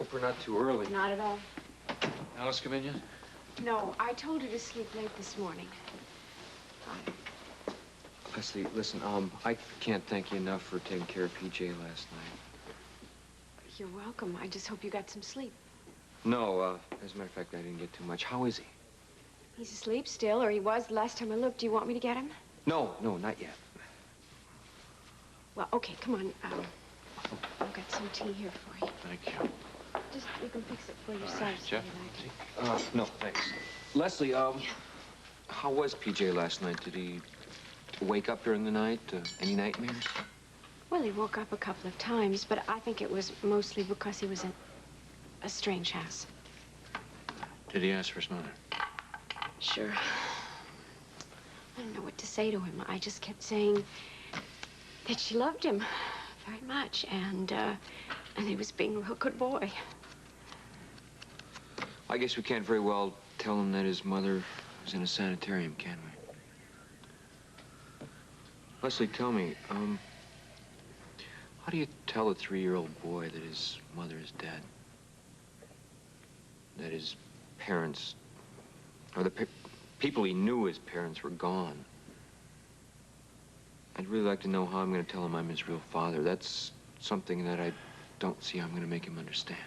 hope we're not too early. Not at all. Alice come in yet? No, I told her to sleep late this morning. Leslie, listen, I can't thank you enough for taking care of PJ last night. You're welcome. I just hope you got some sleep. No, as a matter of fact, I didn't get too much. How is he? He's asleep still, or he was the last time I looked. Do you want me to get him? No, not yet. Well, okay, come on. I've got some tea here for you. Thank you. Just, you can fix it for yourself. Right, Jeff? Like. No, thanks. Leslie, how was PJ last night? Did he wake up during the night? Any nightmares? Well, he woke up a couple of times, but I think it was mostly because he was in a strange house. Did he ask for his mother? Sure. I don't know what to say to him. I just kept saying that she loved him very much, and he was being a real good boy. I guess we can't very well tell him that his mother was in a sanitarium, can we? Leslie, tell me, how do you tell a 3-year-old boy that his mother is dead? That his parents, or the people he knew as parents, were gone? I'd really like to know how I'm going to tell him I'm his real father. That's something that I don't see I'm going to make him understand.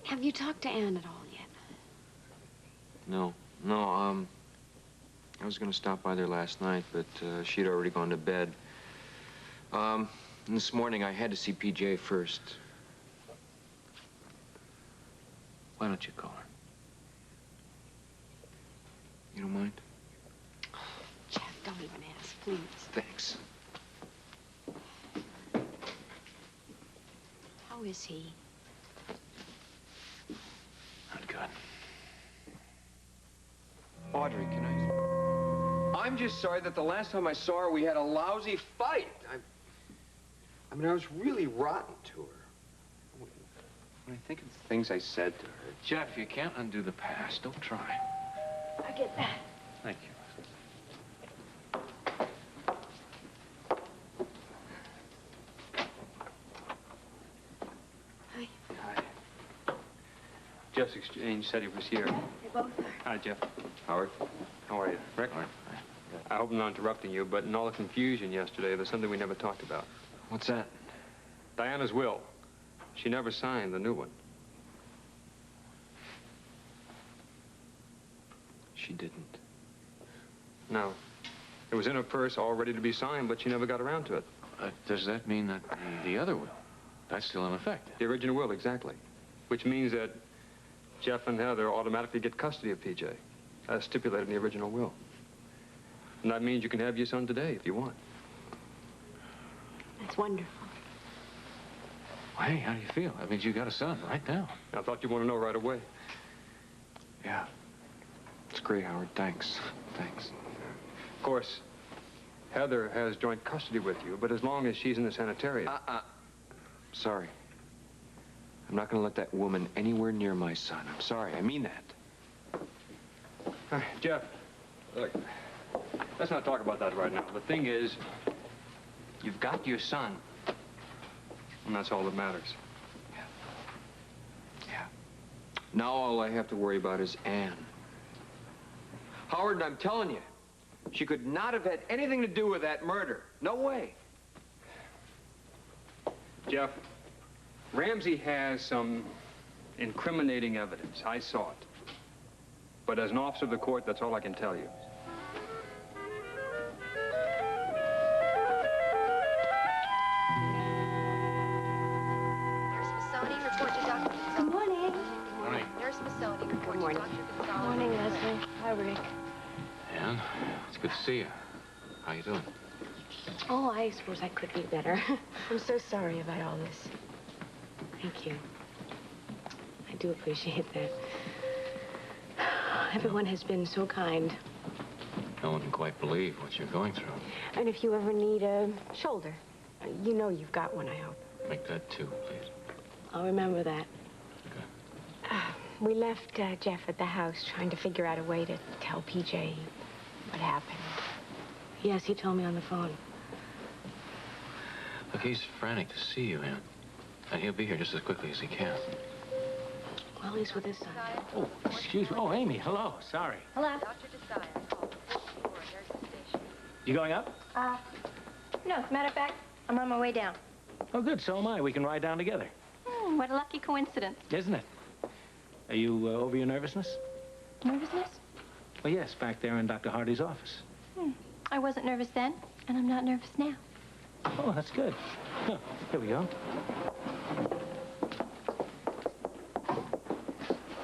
Have you talked to Anne at all yet? No, I was going to stop by there last night, but she'd already gone to bed. And this morning, I had to see PJ first. Why don't you call her? You don't mind? Jeff, don't even ask, please. Thanks. How is he? Not good. Audrey, can I... I'm just sorry that the last time I saw her, we had a lousy fight. I mean, I was really rotten to her. When I think of the things I said to her... Jeff, you can't undo the past. Don't try. I get that. Thank you. Hi. Hi. Jeff's exchange said he was here. They both are. Hi, Jeff. Howard? How are you? Rick? I hope I'm not interrupting you, but in all the confusion yesterday, there's something we never talked about. What's that? Diana's will. She never signed the new one. She didn't. No. It was in her purse, all ready to be signed, but she never got around to it. Does that mean that the other will, that's still in effect? The original will, exactly. Which means that Jeff and Heather automatically get custody of PJ, as stipulated in the original will. And that means you can have your son today if you want. That's wonderful. Well, hey, how do you feel? That means you got a son right now. I thought you'd want to know right away. Yeah. It's great, Howard. Thanks. Thanks. Of course, Heather has joint custody with you, but as long as she's in the sanitarium... Sorry. I'm not going to let that woman anywhere near my son. I'm sorry. I mean that. Jeff, look, let's not talk about that right now. The thing is, you've got your son, and that's all that matters. Yeah. Now all I have to worry about is Anne. Howard, I'm telling you, she could not have had anything to do with that murder. No way. Jeff, Ramsey has some incriminating evidence. I saw it. But as an officer of the court, that's all I can tell you. Nurse Missoni, report to Dr. Gonzalez. Good morning. Morning. Nurse Missoni, report Good morning. to Dr. Good Gonzalez. morning, Leslie. Hi, Rick. Anne, it's good to see you. How you doing? Oh, I suppose I could be better. I'm so sorry about all this. Thank you. I do appreciate that. Everyone has been so kind. No one can quite believe what you're going through. And if you ever need a shoulder, you know you've got one, I hope. Make that 2, please. I'll remember that. Okay. We left Jeff at the house trying to figure out a way to tell PJ what happened. Yes, he told me on the phone. Look, he's frantic to see you, Anne. And he'll be here just as quickly as he can. Well, he's with his son. Oh, excuse me. Oh, Amy, hello. Sorry. Hello. Dr. Desire. Call 444 Nurses Station. You going up? No, as a matter of fact, I'm on my way down. Oh, good. So am I. We can ride down together. What a lucky coincidence. Isn't it? Are you over your nervousness? Nervousness? Well, yes, back there in Dr. Hardy's office. I wasn't nervous then, and I'm not nervous now. Oh, that's good. Huh, here we go.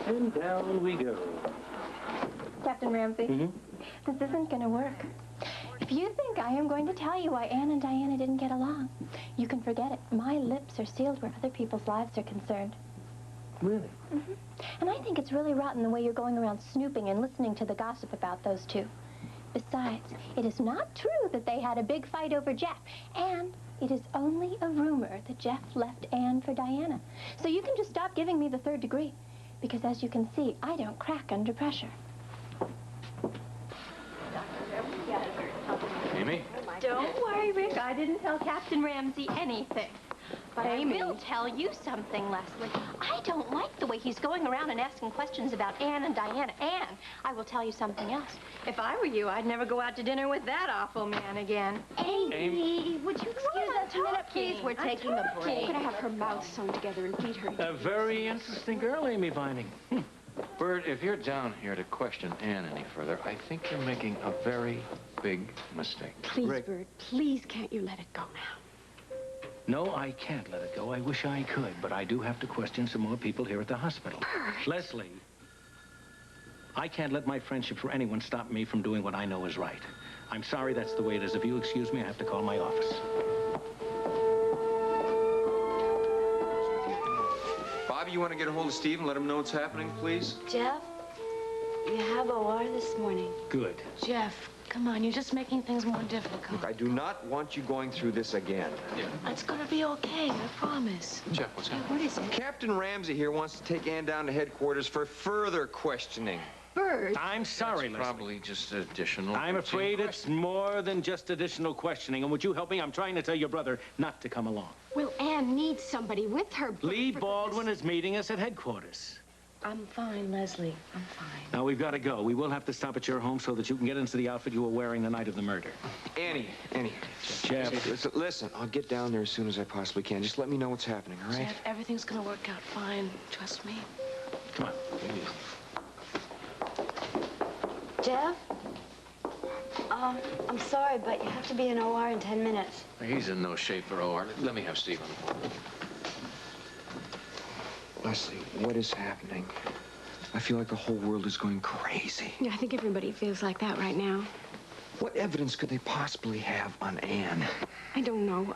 And down we go. Captain Ramsey, this isn't going to work. If you think I am going to tell you why Anne and Diana didn't get along, you can forget it. My lips are sealed where other people's lives are concerned. Really? And I think it's really rotten the way you're going around snooping and listening to the gossip about those two. Besides, it is not true that they had a big fight over Jeff. And it is only a rumor that Jeff left Anne for Diana. So you can just stop giving me the third degree. Because as you can see, I don't crack under pressure. Amy? Don't worry, Rick. I didn't tell Captain Ramsey anything. But Amy. I will tell you something, Leslie. I don't like the way he's going around and asking questions about Anne and Diana. And I will tell you something else. If I were you, I'd never go out to dinner with that awful man again. Amy, would you excuse us a minute, please? We're I'm taking a break. talking. We're going to have her mouth sewn together and feed her. A very interesting girl, Amy Vining. Bert, if you're down here to question Anne any further, I think you're making a very big mistake. Please, Rick. Bert, please can't you let it go now? No, I can't let it go. I wish I could, but I do have to question some more people here at the hospital. Bert. Leslie, I can't let my friendship for anyone stop me from doing what I know is right. I'm sorry that's the way it is. If you'll excuse me, I have to call my office. Bobby, you want to get a hold of Steve and let him know what's happening, please? Jeff, you have OR this morning. Good. Jeff, come on, you're just making things more difficult. Look, I do not want you going through this again. It's gonna be okay, I promise. Jeff, what's happening? What is it? Captain Ramsey here wants to take Anne down to headquarters for further questioning. Bert. I'm sorry, Leslie. Probably just additional. I'm routine afraid it's more than just additional questioning. And would you help me? I'm trying to tell your brother not to come along. Well, Anne needs somebody with her. Bert, Lee for Baldwin is meeting us at headquarters. I'm fine, Leslie. I'm fine. Now, we've got to go. We will have to stop at your home so that you can get into the outfit you were wearing the night of the murder. Annie. Jeff. Listen, I'll get down there as soon as I possibly can. Just let me know what's happening, all right? Jeff, everything's gonna work out fine. Trust me. Come on. Jeff? I'm sorry, but you have to be in OR in 10 minutes. He's in no shape for OR. Let me have Steve on the phone. Leslie, what is happening? I feel like the whole world is going crazy. Yeah, I think everybody feels like that right now. What evidence could they possibly have on Anne? I don't know.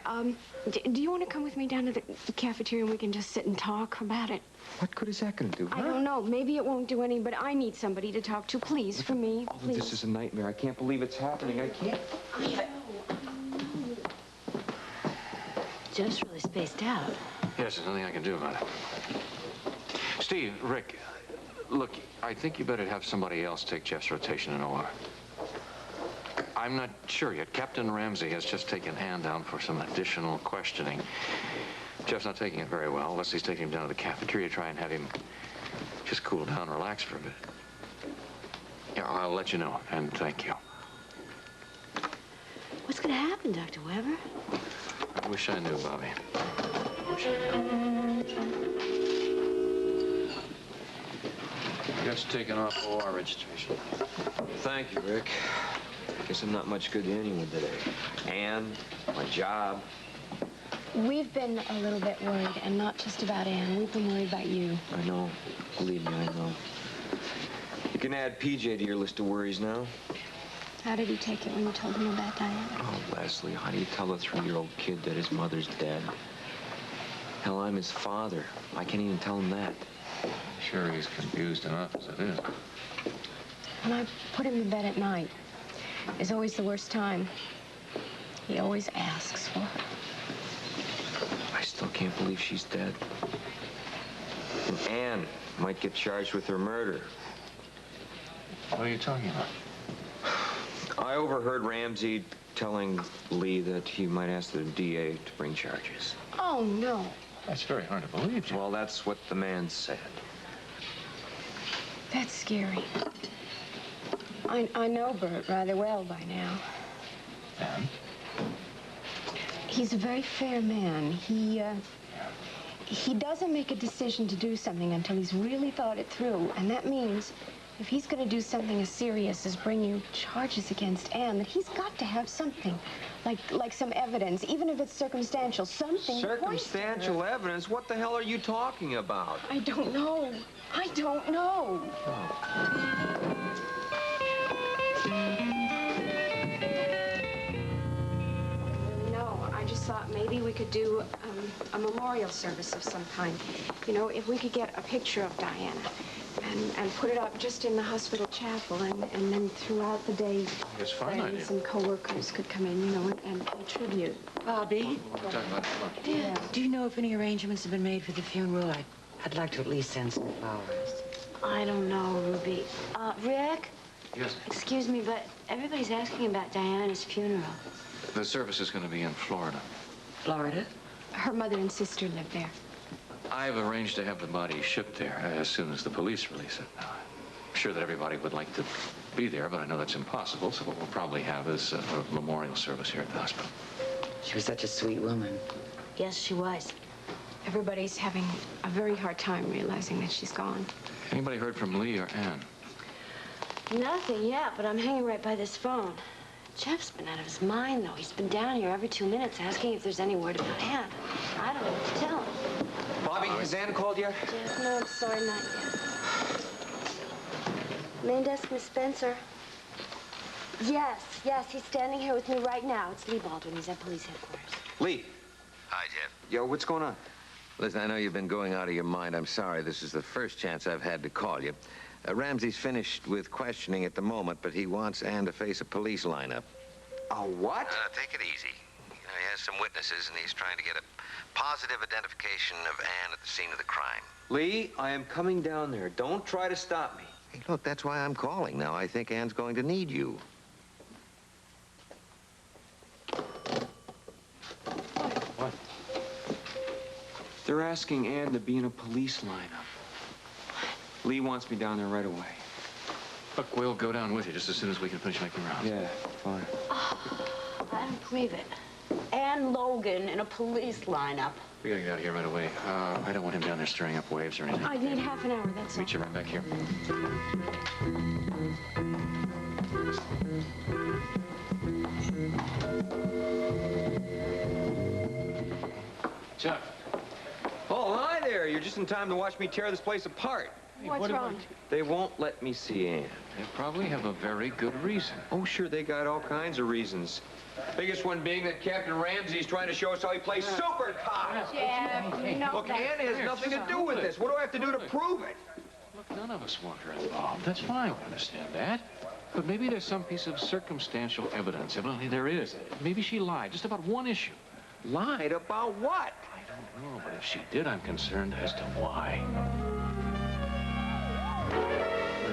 Do you want to come with me down to the cafeteria and we can just sit and talk about it? What good is that going to do, I don't know. Maybe it won't do any, but I need somebody to talk to. Please, for me, All of please. this is a nightmare. I can't believe it's happening. I can't. Jeff's really spaced out. Yes, there's nothing I can do about it. Steve, Rick, look, I think you better have somebody else take Jeff's rotation in OR. I'm not sure yet. Captain Ramsey has just taken Anne down for some additional questioning. Jeff's not taking it very well. Leslie's taking him down to the cafeteria to try and have him just cool down and relax for a bit. Yeah, I'll let you know, and thank you. What's gonna happen, Dr. Weber? I wish I knew, Bobby. I wish I knew. Just taken off OR registration. Thank you, Rick. Guess I'm not much good to anyone today. Anne, my job. We've been a little bit worried, and not just about Anne. We've been worried about you. I know. Believe me, I know. You can add PJ to your list of worries now. How did he take it when you told him about Diana? Oh, Leslie, how do you tell a 3-year-old kid that his mother's dead? Hell, I'm his father. I can't even tell him that. Sure, he's confused enough as it is. When I put him to bed at night, it's always the worst time. He always asks for her. I still can't believe she's dead. And Anne might get charged with her murder. What are you talking about? I overheard Ramsey telling Lee that he might ask the DA to bring charges. Oh, no. That's very hard to believe, Jeff. Well, that's what the man said. That's scary. I know Bert rather well by now. And? He's a very fair man. He doesn't make a decision to do something until he's really thought it through. And that means if he's going to do something as serious as bring you charges against Anne, that he's got to have something. Like some evidence, even if it's circumstantial, something. Circumstantial evidence? What the hell are you talking about? I don't know. I don't know. No, I just thought maybe we could do a memorial service of some kind. You know, if we could get a picture of Diana and put it up just in the hospital chapel, and then throughout the day, It's a fine idea. friends and co-workers could come in, you know, and pay tribute. Bobby, We'll talk about it at lunch. yeah. Do you know if any arrangements have been made for the funeral? I'd like to at least send some flowers. I don't know, Ruby. Rick? Yes. Excuse me, but everybody's asking about Diana's funeral. The service is going to be in Florida. Florida? Her mother and sister live there. I've arranged to have the body shipped there as soon as the police release it. Now, I'm sure that everybody would like to be there, but I know that's impossible, so what we'll probably have is a memorial service here at the hospital. She was such a sweet woman. Yes, she was. Everybody's having a very hard time realizing that she's gone. Anybody heard from Lee or Ann? Nothing yet, but I'm hanging right by this phone. Jeff's been out of his mind, though. He's been down here every 2 minutes asking if there's any word about Ann. I don't know what to tell him. Bobby, has Ann called yet? Jeff, no, I'm sorry, not yet. Main desk, Miss Spencer. Yes, he's standing here with me right now. It's Lee Baldwin. He's at police headquarters. Lee. Hi, Jeff. Yo, what's going on? Listen, I know you've been going out of your mind. I'm sorry. This is the first chance I've had to call you. Ramsey's finished with questioning at the moment, but he wants Ann to face a police lineup. A what? Take it easy. You know, he has some witnesses, and he's trying to get a positive identification of Ann at the scene of the crime. Lee, I am coming down there. Don't try to stop me. Hey, look, that's why I'm calling now. I think Ann's going to need you. What? They're asking Ann to be in a police lineup. Lee wants me down there right away. Look, we'll go down with you just as soon as we can finish making rounds. Yeah, fine. I don't believe it. Ann Logan in a police lineup. We gotta get out of here right away. I don't want him down there stirring up waves or anything. I need half an hour, that's all. Meet you right back here. Jeff. Oh, hi there. You're just in time to watch me tear this place apart. What's wrong? They won't let me see Ann. They probably have a very good reason. Oh, sure, they got all kinds of reasons. Biggest one being that Captain Ramsey's trying to show us how he plays super cop. Jeff, you know Look, that. Ann has nothing to do with this. What do I have to do to prove it? Look, none of us want her involved. That's fine. We understand that. But maybe there's some piece of circumstantial evidence. Evidently there is. Maybe she lied just about one issue. Lied about what? I don't know, but if she did, I'm concerned as to why.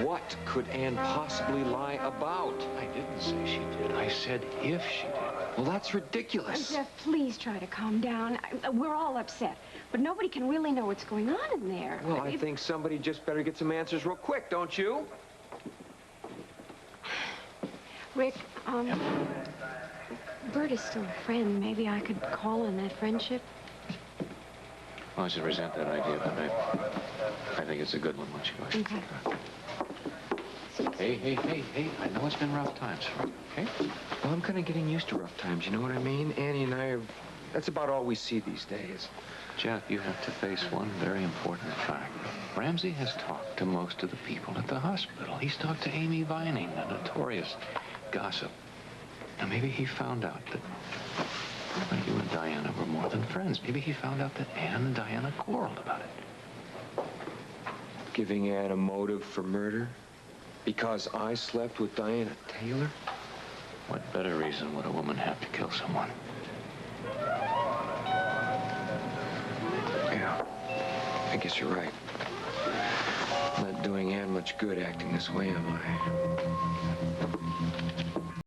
What could Ann possibly lie about? I didn't say she did. I said if she did. Well, that's ridiculous. Jeff, please try to calm down. We're all upset, but nobody can really know what's going on in there. Well, I think somebody just better get some answers real quick, don't you? Rick, Bert is still a friend. Maybe I could call on that friendship. Well, I should resent that idea, but I think it's a good one once you go. Okay. Hey. I know it's been rough times for you, okay? Well, I'm kind of getting used to rough times, you know what I mean? Annie and I are... That's about all we see these days. Jeff, you have to face one very important fact. Ramsey has talked to most of the people at the hospital. He's talked to Amy Vining, a notorious gossip. Now, maybe he found out that you and Diana were more than friends. Maybe he found out that Ann and Diana quarreled about it. Giving Ann a motive for murder? Because I slept with Diana Taylor? What better reason would a woman have to kill someone? Yeah, I guess you're right. Not doing Ann much good acting this way, am I?